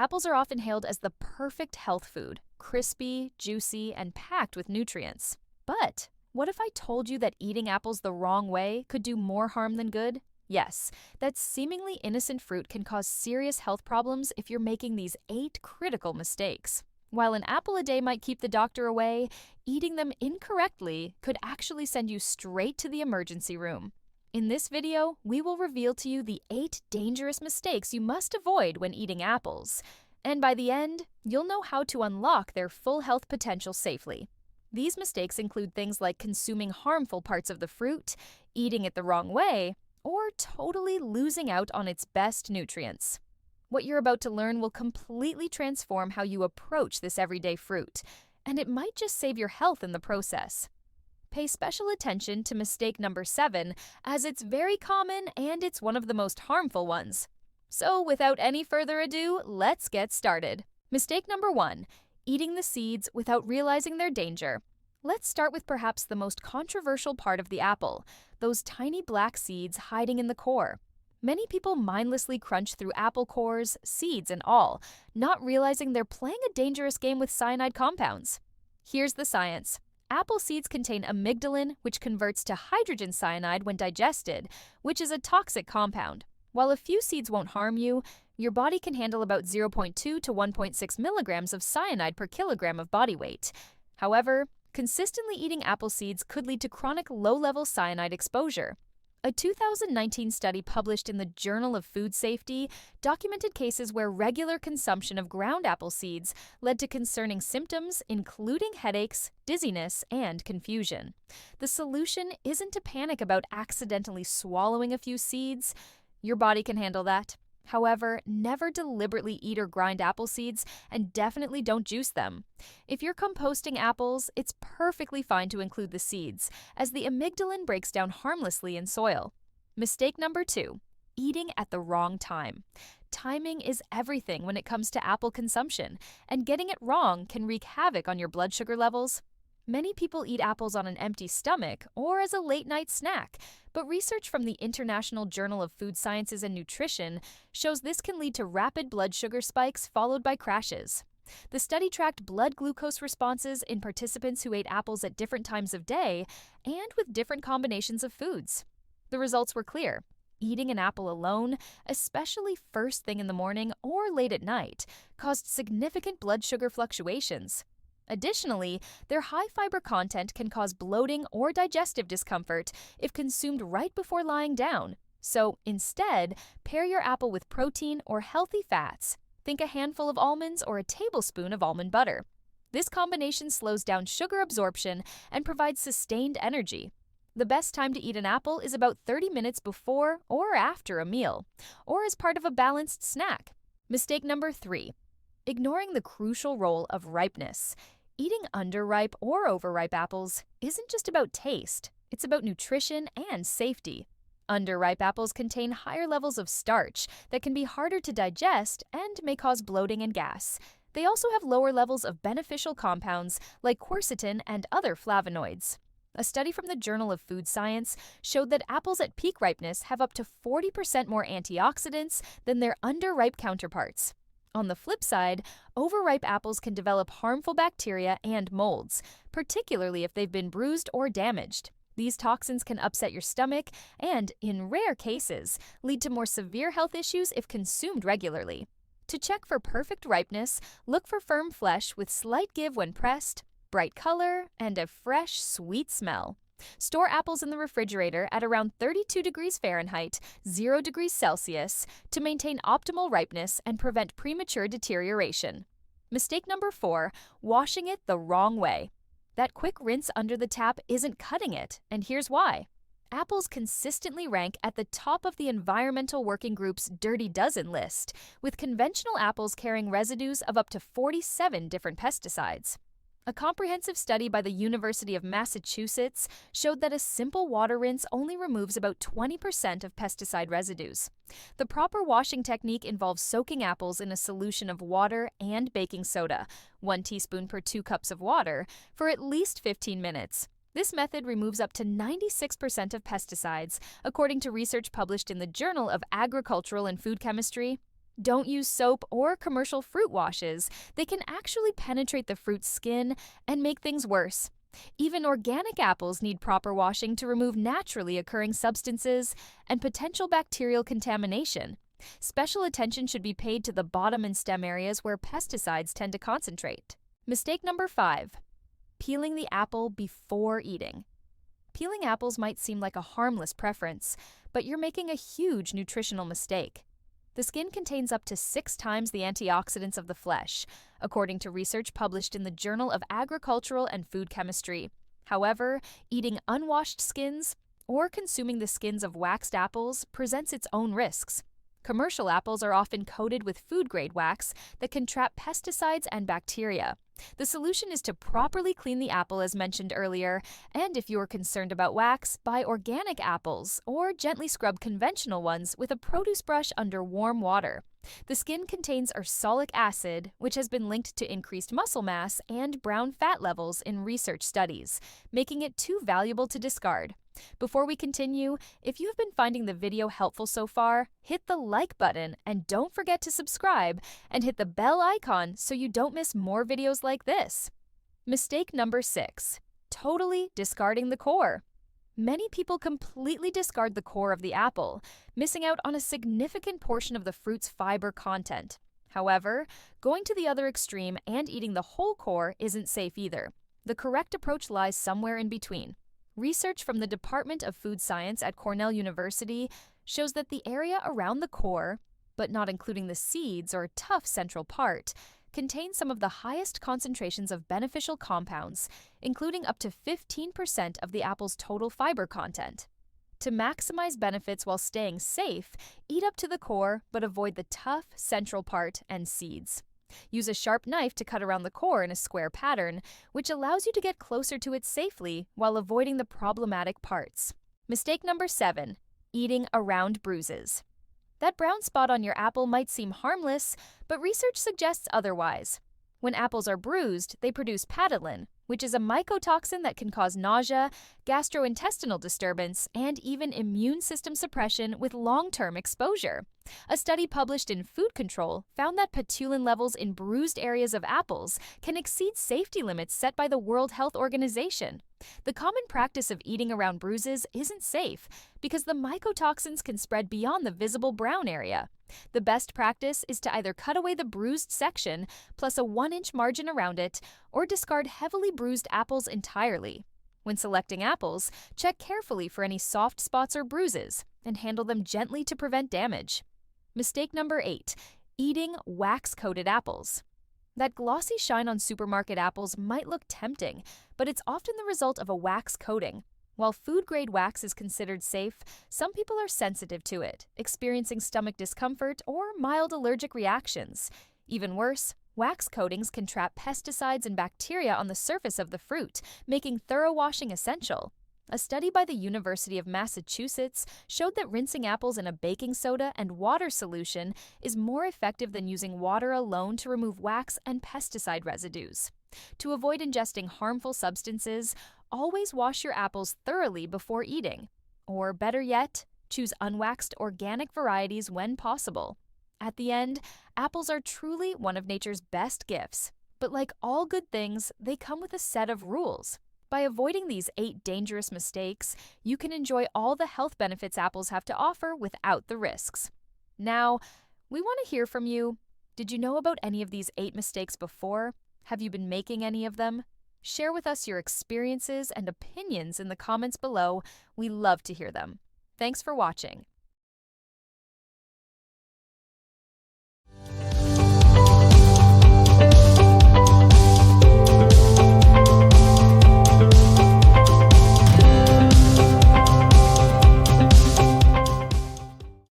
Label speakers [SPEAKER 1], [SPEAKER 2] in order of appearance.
[SPEAKER 1] Apples are often hailed as the perfect health food, crispy, juicy, and packed with nutrients. But what if I told you that eating apples the wrong way could do more harm than good? Yes, that seemingly innocent fruit can cause serious health problems if you're making these 8 critical mistakes. While an apple a day might keep the doctor away, eating them incorrectly could actually send you straight to the emergency room. In this video, we will reveal to you the 8 dangerous mistakes you must avoid when eating apples. And by the end, you'll know how to unlock their full health potential safely. These mistakes include things like consuming harmful parts of the fruit, eating it the wrong way, or totally losing out on its best nutrients. What you're about to learn will completely transform how you approach this everyday fruit, and it might just save your health in the process. Pay special attention to mistake number 7, as it's very common and it's one of the most harmful ones. So without any further ado, let's get started. Mistake number 1, eating the seeds without realizing their danger. Let's start with perhaps the most controversial part of the apple, those tiny black seeds hiding in the core. Many people mindlessly crunch through apple cores, seeds and all, not realizing they're playing a dangerous game with cyanide compounds. Here's the science. Apple seeds contain amygdalin, which converts to hydrogen cyanide when digested, which is a toxic compound. While a few seeds won't harm you, your body can handle about 0.2 to 1.6 milligrams of cyanide per kilogram of body weight. However, consistently eating apple seeds could lead to chronic low-level cyanide exposure. A 2019 study published in the Journal of Food Safety documented cases where regular consumption of ground apple seeds led to concerning symptoms, including headaches, dizziness, and confusion. The solution isn't to panic about accidentally swallowing a few seeds. Your body can handle that. However, never deliberately eat or grind apple seeds, and definitely don't juice them. If you're composting apples, it's perfectly fine to include the seeds, as the amygdalin breaks down harmlessly in soil. Mistake number 2, eating at the wrong time. Timing is everything when it comes to apple consumption, and getting it wrong can wreak havoc on your blood sugar levels. Many people eat apples on an empty stomach or as a late-night snack, but research from the International Journal of Food Sciences and Nutrition shows this can lead to rapid blood sugar spikes followed by crashes. The study tracked blood glucose responses in participants who ate apples at different times of day and with different combinations of foods. The results were clear. Eating an apple alone, especially first thing in the morning or late at night, caused significant blood sugar fluctuations. Additionally, their high fiber content can cause bloating or digestive discomfort if consumed right before lying down. So instead, pair your apple with protein or healthy fats. Think a handful of almonds or a tablespoon of almond butter. This combination slows down sugar absorption and provides sustained energy. The best time to eat an apple is about 30 minutes before or after a meal, or as part of a balanced snack. Mistake number 3, ignoring the crucial role of ripeness. Eating underripe or overripe apples isn't just about taste, it's about nutrition and safety. Underripe apples contain higher levels of starch that can be harder to digest and may cause bloating and gas. They also have lower levels of beneficial compounds like quercetin and other flavonoids. A study from the Journal of Food Science showed that apples at peak ripeness have up to 40% more antioxidants than their underripe counterparts. On the flip side, overripe apples can develop harmful bacteria and molds, particularly if they've been bruised or damaged. These toxins can upset your stomach and, in rare cases, lead to more severe health issues if consumed regularly. To check for perfect ripeness, look for firm flesh with slight give when pressed, bright color, and a fresh, sweet smell. Store apples in the refrigerator at around 32 degrees Fahrenheit, 0 degrees Celsius, to maintain optimal ripeness and prevent premature deterioration. Mistake number 4, washing it the wrong way. That quick rinse under the tap isn't cutting it, and here's why. Apples consistently rank at the top of the Environmental Working Group's Dirty Dozen list, with conventional apples carrying residues of up to 47 different pesticides. A comprehensive study by the University of Massachusetts showed that a simple water rinse only removes about 20% of pesticide residues. The proper washing technique involves soaking apples in a solution of water and baking soda, 1 teaspoon per 2 cups of water, for at least 15 minutes. This method removes up to 96% of pesticides, according to research published in the Journal of Agricultural and Food Chemistry. Don't use soap or commercial fruit washes. They can actually penetrate the fruit's skin and make things worse. Even organic apples need proper washing to remove naturally occurring substances and potential bacterial contamination. Special attention should be paid to the bottom and stem areas where pesticides tend to concentrate. Mistake number 5. Peeling the apple before eating. Peeling apples might seem like a harmless preference, but you're making a huge nutritional mistake. The skin contains up to 6 times the antioxidants of the flesh, according to research published in the Journal of Agricultural and Food Chemistry. However, eating unwashed skins or consuming the skins of waxed apples presents its own risks. Commercial apples are often coated with food-grade wax that can trap pesticides and bacteria. The solution is to properly clean the apple as mentioned earlier, and if you are concerned about wax, buy organic apples or gently scrub conventional ones with a produce brush under warm water. The skin contains ursolic acid, which has been linked to increased muscle mass and brown fat levels in research studies, making it too valuable to discard. Before we continue, if you have been finding the video helpful so far, hit the like button and don't forget to subscribe and hit the bell icon so you don't miss more videos like this. Mistake number 6. Totally discarding the core. Many people completely discard the core of the apple, missing out on a significant portion of the fruit's fiber content. However, going to the other extreme and eating the whole core isn't safe either. The correct approach lies somewhere in between. Research from the Department of Food Science at Cornell University shows that the area around the core, but not including the seeds or tough central part, contains some of the highest concentrations of beneficial compounds, including up to 15% of the apple's total fiber content. To maximize benefits while staying safe, eat up to the core but avoid the tough central part and seeds. Use a sharp knife to cut around the core in a square pattern, which allows you to get closer to it safely while avoiding the problematic parts. Mistake number 7. Eating around bruises. That brown spot on your apple might seem harmless, but research suggests otherwise. When apples are bruised, they produce padolin, which is a mycotoxin that can cause nausea, gastrointestinal disturbance, and even immune system suppression with long-term exposure. A study published in Food Control found that patulin levels in bruised areas of apples can exceed safety limits set by the World Health Organization. The common practice of eating around bruises isn't safe because the mycotoxins can spread beyond the visible brown area. The best practice is to either cut away the bruised section plus a 1-inch margin around it or discard heavily bruised apples entirely. When selecting apples, check carefully for any soft spots or bruises and handle them gently to prevent damage. Mistake number 8. Eating wax-coated apples. That glossy shine on supermarket apples might look tempting, but it's often the result of a wax coating. While food-grade wax is considered safe, some people are sensitive to it, experiencing stomach discomfort or mild allergic reactions. Even worse, wax coatings can trap pesticides and bacteria on the surface of the fruit, making thorough washing essential. A study by the University of Massachusetts showed that rinsing apples in a baking soda and water solution is more effective than using water alone to remove wax and pesticide residues. To avoid ingesting harmful substances, always wash your apples thoroughly before eating. Or better yet, choose unwaxed organic varieties when possible. At the end, apples are truly one of nature's best gifts. But like all good things, they come with a set of rules. By avoiding these 8 dangerous mistakes, you can enjoy all the health benefits apples have to offer without the risks. Now, we want to hear from you. Did you know about any of these 8 mistakes before? Have you been making any of them? Share with us your experiences and opinions in the comments below. We love to hear them. Thanks for watching.